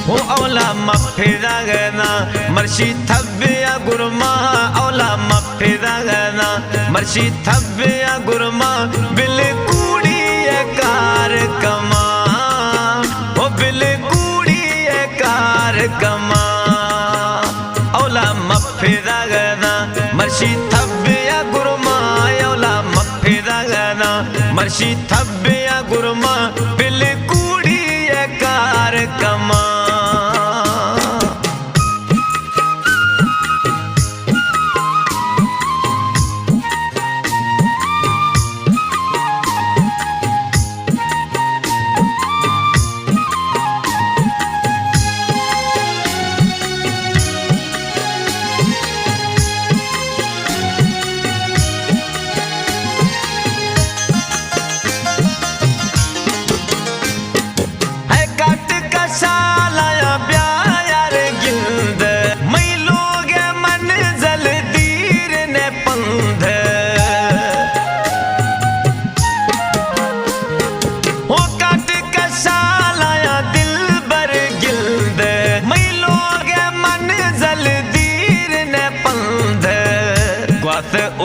हो OLA मफिदागना मर्शी थब्बिया Gurma OLA मफिदागना मर्शी थब्बिया Gurma bill कूड़ी car कमा हो बिल कूड़ी कार कमा OLA मफिदागना मर्शी थब्बिया Gurma OLA मफिदागना मर्शी थब्बिया Gurma bill कूड़ी car कमा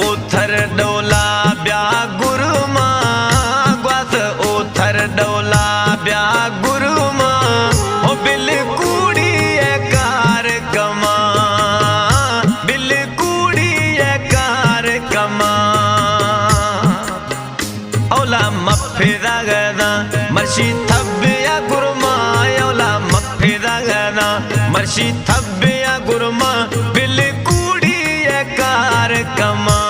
उथर डोला ब्या गुरुमा ग्वास उथर डोला ब्या गुरुमा ओ बिल कूड़ी कार कमा बिल कूड़ी कार कमा औला मफिदा गना मर्शी थब्बिया गुरुमा औला मफिदा गना मर्शी थब्बिया गुरुमा बिल कूड़ी कार कमा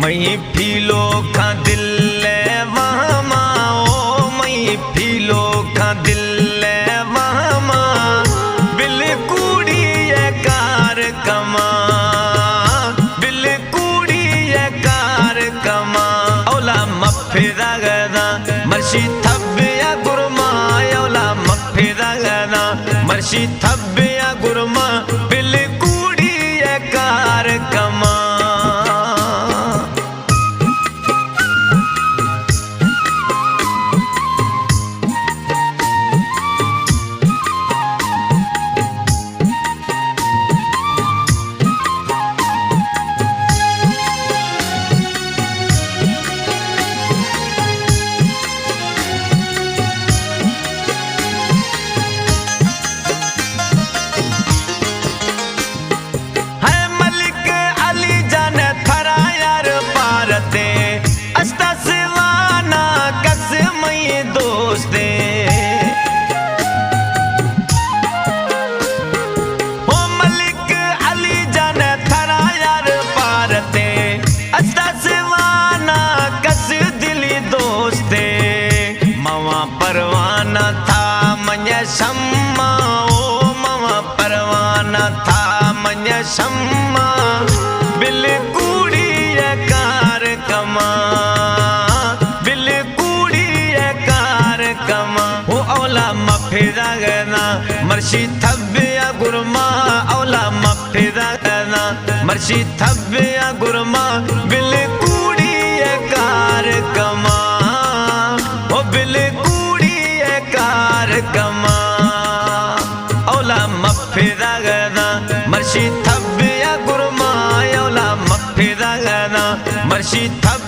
मई फीलो खा दिल वहमा ओ मई फीलो खा दिल वहमा बिल कूड़ी कार कमा बिल कूड़ी कार कमा औला मफिदा गना मर्शी थब्बिया गुरमा औला मफिदा गना मर्शी थब्बिया गुरमा बिल कूड़ी कार कमा परवाना था मन सम्मा ओ ममा परवाना था मन सम्मा बिल कूड़ी कार कमा बिल कूड़ी कार कमा ओ औला मफिदा गना मर्शी थब्बिया गुरमा औला मफिदा गना मर्शी थब्बिया गुरमा बिल कूड़ी कार कमा ओ बिल कार कमा औला मफिदा गना मर्शी थब्बिया गुरमा औला मफिदा गना मर्शी थब